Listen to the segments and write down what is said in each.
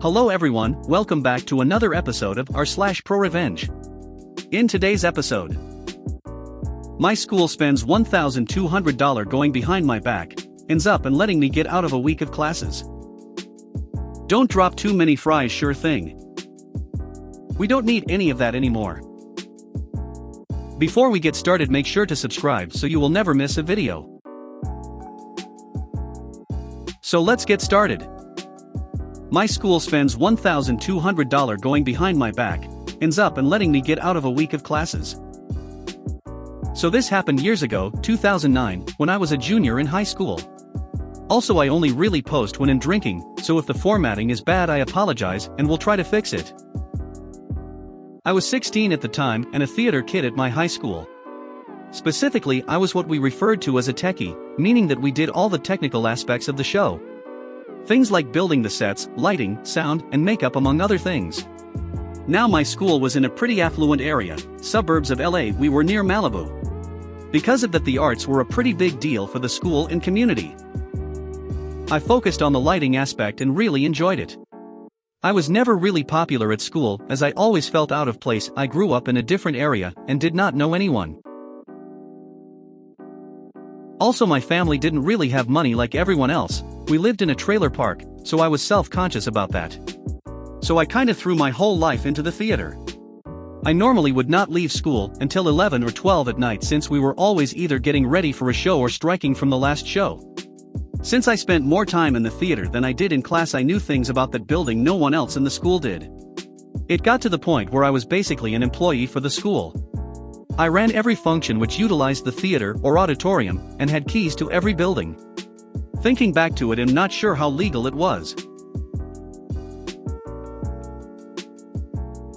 Hello everyone, welcome back to another episode of r/ProRevenge. In today's episode, my school spends $1,200 going behind my back, ends up and letting me get out of a week of classes. Don't drop too many fries, sure thing. We don't need any of that anymore. Before we get started, make sure to subscribe so you will never miss a video. So let's get started. My school spends $1,200 going behind my back, ends up and letting me get out of a week of classes. So this happened years ago, 2009, when I was a junior in high school. Also, I only really post when I'm drinking, so if the formatting is bad I apologize and will try to fix it. I was 16 at the time and a theater kid at my high school. Specifically, I was what we referred to as a techie, meaning that we did all the technical aspects of the show. Things like building the sets, lighting, sound, and makeup, among other things. Now my school was in a pretty affluent area, suburbs of LA. We were near Malibu. Because of that, the arts were a pretty big deal for the school and community. I focused on the lighting aspect and really enjoyed it. I was never really popular at school as I always felt out of place. I grew up in a different area and did not know anyone. Also, my family didn't really have money like everyone else. We lived in a trailer park, so I was self-conscious about that. So I kinda threw my whole life into the theater. I normally would not leave school until 11 or 12 at night, since we were always either getting ready for a show or striking from the last show. Since I spent more time in the theater than I did in class, I knew things about that building no one else in the school did. It got to the point where I was basically an employee for the school. I ran every function which utilized the theater or auditorium, and had keys to every building. Thinking back to it, I'm not sure how legal it was.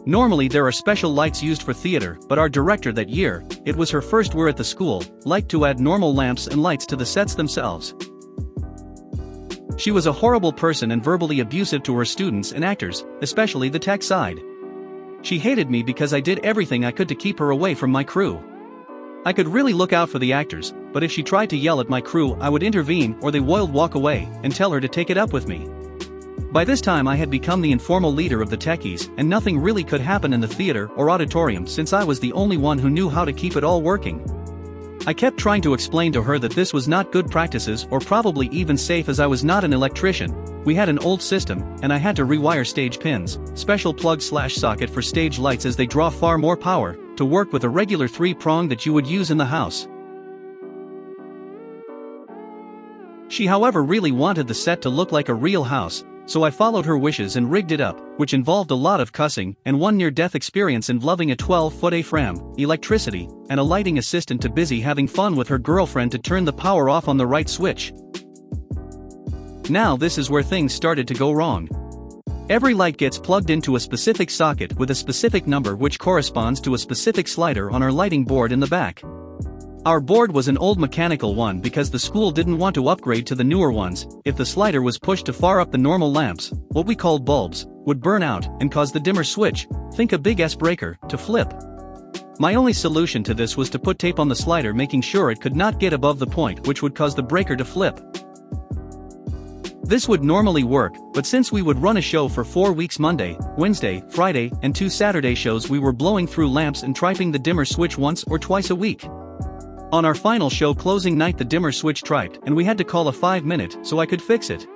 Normally there are special lights used for theater, but our director that year, it was her first year at the school, liked to add normal lamps and lights to the sets themselves. She was a horrible person and verbally abusive to her students and actors, especially the tech side. She hated me because I did everything I could to keep her away from my crew. I could really look out for the actors, but if she tried to yell at my crew, I would intervene or they would walk away and tell her to take it up with me. By this time I had become the informal leader of the techies, and nothing really could happen in the theater or auditorium since I was the only one who knew how to keep it all working. I kept trying to explain to her that this was not good practices or probably even safe, as I was not an electrician. We had an old system, and I had to rewire stage pins, special plug/socket for stage lights as they draw far more power, to work with a regular 3-prong that you would use in the house. She, however, really wanted the set to look like a real house, so I followed her wishes and rigged it up, which involved a lot of cussing and one near-death experience involving a 12-foot A-frame, electricity, and a lighting assistant too busy having fun with her girlfriend to turn the power off on the right switch. Now this is where things started to go wrong. Every light gets plugged into a specific socket with a specific number which corresponds to a specific slider on our lighting board in the back. Our board was an old mechanical one because the school didn't want to upgrade to the newer ones. If the slider was pushed too far up, the normal lamps, what we called bulbs, would burn out and cause the dimmer switch, think a big S breaker, to flip. My only solution to this was to put tape on the slider, making sure it could not get above the point which would cause the breaker to flip. This would normally work, but since we would run a show for 4 weeks, Monday, Wednesday, Friday, and 2 Saturday shows, we were blowing through lamps and triping the dimmer switch once or twice a week. On our final show closing night, the dimmer switch triped and we had to call a 5-minute so I could fix it.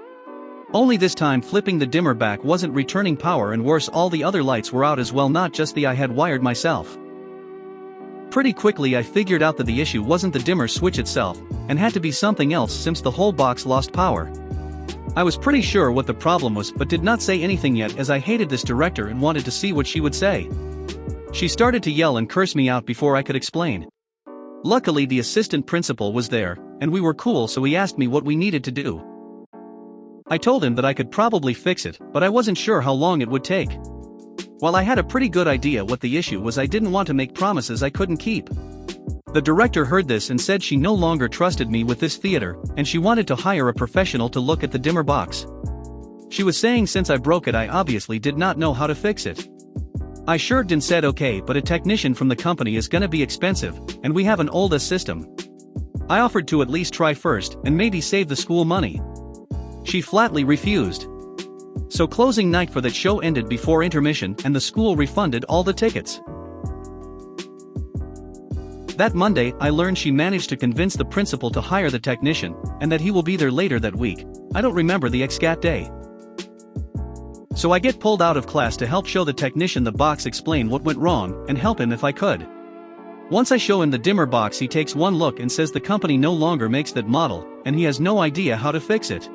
Only this time flipping the dimmer back wasn't returning power, and worse, all the other lights were out as well, not just the I had wired myself. Pretty quickly I figured out that the issue wasn't the dimmer switch itself, and had to be something else since the whole box lost power. I was pretty sure what the problem was, but did not say anything yet as I hated this director and wanted to see what she would say. She started to yell and curse me out before I could explain. Luckily the assistant principal was there, and we were cool, so he asked me what we needed to do. I told him that I could probably fix it, but I wasn't sure how long it would take. While I had a pretty good idea what the issue was, I didn't want to make promises I couldn't keep. The director heard this and said she no longer trusted me with this theater, and she wanted to hire a professional to look at the dimmer box. She was saying since I broke it, I obviously did not know how to fix it. I shrugged and said okay, but a technician from the company is gonna be expensive, and we have an old system. I offered to at least try first and maybe save the school money. She flatly refused. So closing night for that show ended before intermission and the school refunded all the tickets. That Monday, I learned she managed to convince the principal to hire the technician, and that he will be there later that week. I don't remember the exact day. So I get pulled out of class to help show the technician the box, explain what went wrong, and help him if I could. Once I show him the dimmer box, he takes one look and says the company no longer makes that model, and he has no idea how to fix it.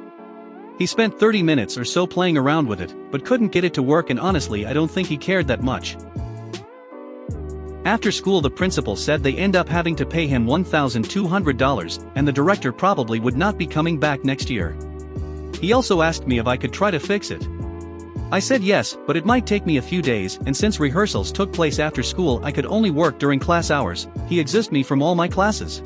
He spent 30 minutes or so playing around with it, but couldn't get it to work, and honestly I don't think he cared that much. After school, the principal said they end up having to pay him $1,200, and the director probably would not be coming back next year. He also asked me if I could try to fix it. I said yes, but it might take me a few days, and since rehearsals took place after school I could only work during class hours. He exused me from all my classes.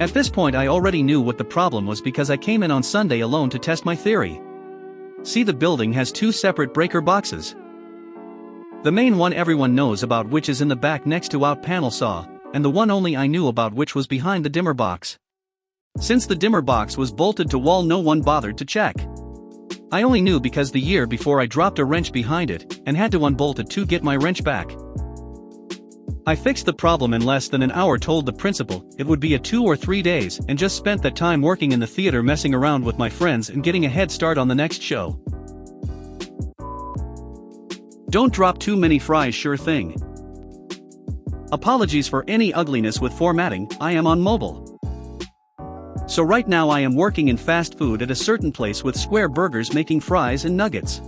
At this point I already knew what the problem was because I came in on Sunday alone to test my theory. See, the building has two separate breaker boxes. The main one everyone knows about, which is in the back next to out panel saw, and the one only I knew about, which was behind the dimmer box. Since the dimmer box was bolted to wall, no one bothered to check. I only knew because the year before I dropped a wrench behind it, and had to unbolt it to get my wrench back. I fixed the problem in less than an hour, told the principal it would be 2 or 3 days, and just spent that time working in the theater, messing around with my friends and getting a head start on the next show. Don't drop too many fries, sure thing. Apologies for any ugliness with formatting, I am on mobile. So right now I am working in fast food at a certain place with square burgers, making fries and nuggets.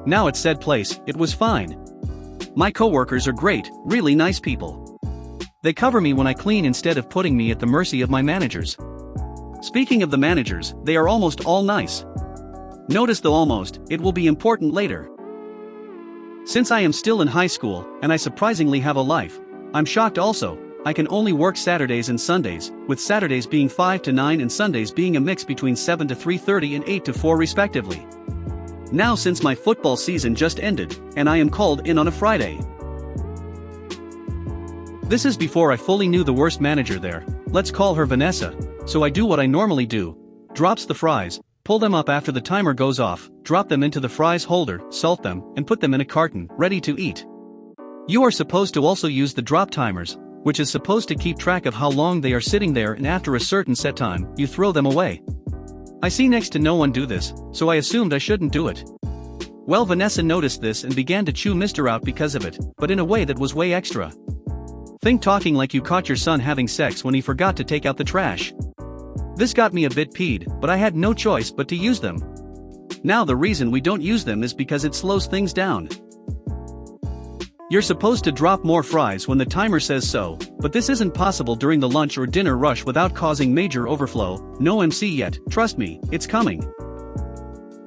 Now at said place, it was fine. My coworkers are great, really nice people. They cover me when I clean instead of putting me at the mercy of my managers. Speaking of the managers, they are almost all nice. Notice the almost, it will be important later. Since I am still in high school, and I surprisingly have a life, I'm shocked also. I can only work Saturdays and Sundays, with Saturdays being 5 to 9 and Sundays being a mix between 7 to 3:30 and 8 to 4 respectively. Now since my football season just ended, and I am called in on a Friday. This is before I fully knew the worst manager there, let's call her Vanessa, so I do what I normally do. Drops the fries, pull them up after the timer goes off, drop them into the fries holder, salt them, and put them in a carton, ready to eat. You are supposed to also use the drop timers, which is supposed to keep track of how long they are sitting there, and after a certain set time, you throw them away. I see next to no one do this, so I assumed I shouldn't do it. Well, Vanessa noticed this and began to chew Mr. out because of it, but in a way that was way extra. Think talking like you caught your son having sex when he forgot to take out the trash. This got me a bit peed, but I had no choice but to use them. Now the reason we don't use them is because it slows things down. You're supposed to drop more fries when the timer says so, but this isn't possible during the lunch or dinner rush without causing major overflow. No MC yet, trust me, it's coming.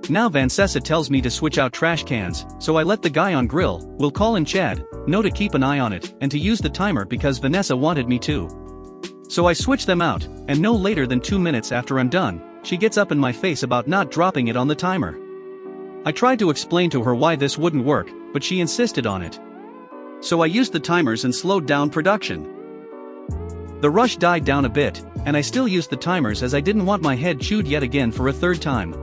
Now Vanessa tells me to switch out trash cans, so I let the guy on grill, we'll call him Chad, know to keep an eye on it, and to use the timer because Vanessa wanted me to. So I switch them out, and no later than 2 minutes after I'm done, she gets up in my face about not dropping it on the timer. I tried to explain to her why this wouldn't work, but she insisted on it. So I used the timers and slowed down production. The rush died down a bit, and I still used the timers as I didn't want my head chewed yet again for a third time.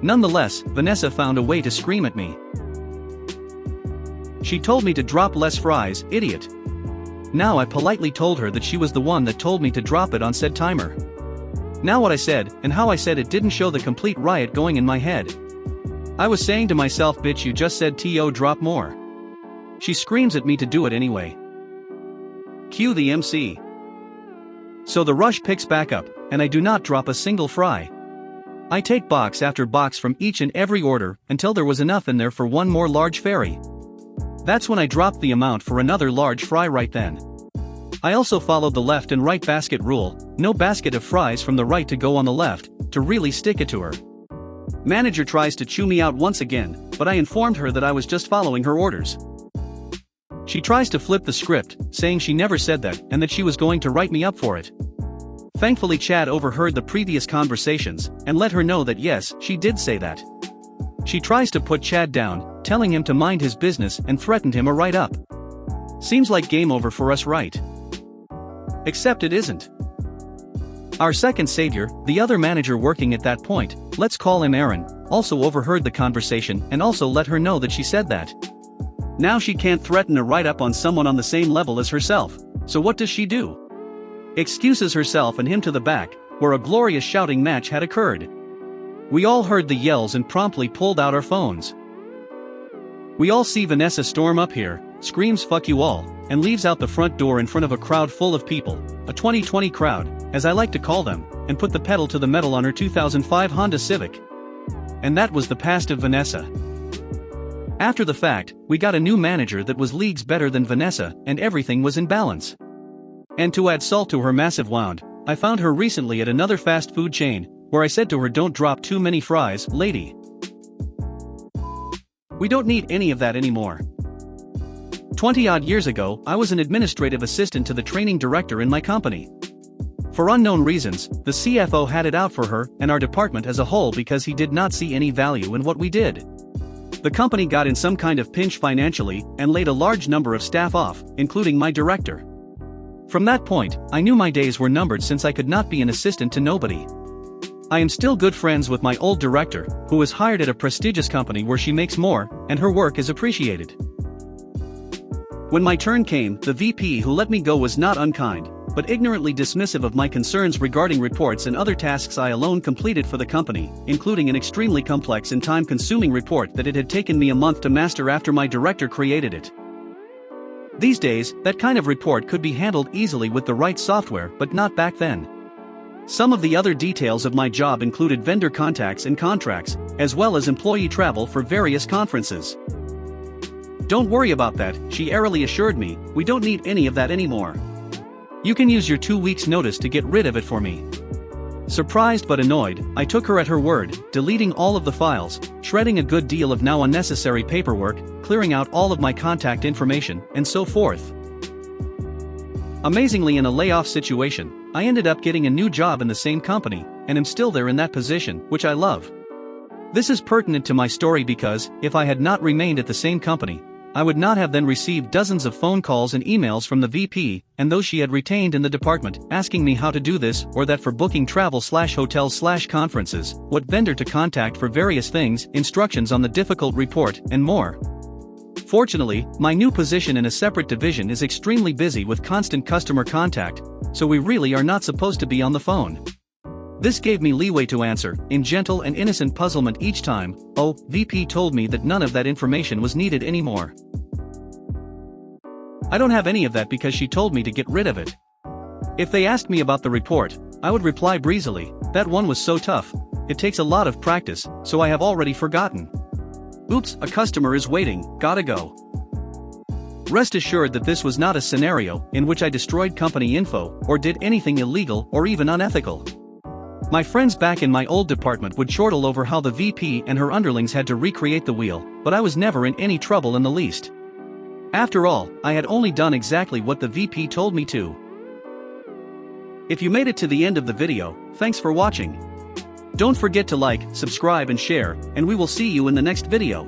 Nonetheless, Vanessa found a way to scream at me. She told me to drop less fries, idiot. Now I politely told her that she was the one that told me to drop it on said timer. Now what I said, and how I said it, didn't show the complete riot going in my head. I was saying to myself, bitch, you just said to drop more. She screams at me to do it anyway. Cue the MC. So the rush picks back up, and I do not drop a single fry. I take box after box from each and every order, until there was enough in there for one more large fairy. That's when I dropped the amount for another large fry right then. I also followed the left and right basket rule, no basket of fries from the right to go on the left, to really stick it to her. Manager tries to chew me out once again, but I informed her that I was just following her orders. She tries to flip the script, saying she never said that and that she was going to write me up for it. Thankfully Chad overheard the previous conversations, and let her know that yes, she did say that. She tries to put Chad down, telling him to mind his business and threatened him a write-up. Seems like game over for us, right? Except it isn't. Our second savior, the other manager working at that point, let's call him Aaron, also overheard the conversation and also let her know that she said that. Now she can't threaten a write-up on someone on the same level as herself, so what does she do? Excuses herself and him to the back, where a glorious shouting match had occurred. We all heard the yells and promptly pulled out our phones. We all see Vanessa storm up here, screams "fuck you all," and leaves out the front door in front of a crowd full of people, a 2020 crowd, as I like to call them, and put the pedal to the metal on her 2005 Honda Civic. And that was the past of Vanessa. After the fact, we got a new manager that was leagues better than Vanessa, and everything was in balance. And to add salt to her massive wound, I found her recently at another fast food chain, where I said to her, "Don't drop too many fries, lady. We don't need any of that anymore." 20-odd years ago, I was an administrative assistant to the training director in my company. For unknown reasons, the CFO had it out for her and our department as a whole because he did not see any value in what we did. The company got in some kind of pinch financially and laid a large number of staff off, including my director. From that point, I knew my days were numbered since I could not be an assistant to nobody. I am still good friends with my old director, who was hired at a prestigious company where she makes more, and her work is appreciated. When my turn came, the VP who let me go was not unkind, but ignorantly dismissive of my concerns regarding reports and other tasks I alone completed for the company, including an extremely complex and time-consuming report that it had taken me a month to master after my director created it. These days, that kind of report could be handled easily with the right software, but not back then. Some of the other details of my job included vendor contacts and contracts, as well as employee travel for various conferences. "Don't worry about that," she airily assured me, "we don't need any of that anymore. You can use your 2 weeks' notice to get rid of it for me." Surprised but annoyed, I took her at her word, deleting all of the files, shredding a good deal of now unnecessary paperwork, clearing out all of my contact information, and so forth. Amazingly, in a layoff situation, I ended up getting a new job in the same company, and am still there in that position, which I love. This is pertinent to my story because, if I had not remained at the same company, I would not have then received dozens of phone calls and emails from the VP, and those she had retained in the department, asking me how to do this or that for booking travel/hotels/conferences, what vendor to contact for various things, instructions on the difficult report, and more. Fortunately, my new position in a separate division is extremely busy with constant customer contact, so we really are not supposed to be on the phone. This gave me leeway to answer, in gentle and innocent puzzlement each time, "Oh, VP told me that none of that information was needed anymore. I don't have any of that because she told me to get rid of it." If they asked me about the report, I would reply breezily, "That one was so tough, it takes a lot of practice, so I have already forgotten. Oops, a customer is waiting, gotta go." Rest assured that this was not a scenario in which I destroyed company info or did anything illegal or even unethical. My friends back in my old department would chortle over how the VP and her underlings had to recreate the wheel, but I was never in any trouble in the least. After all, I had only done exactly what the VP told me to. If you made it to the end of the video, thanks for watching. Don't forget to like, subscribe and share, and we will see you in the next video.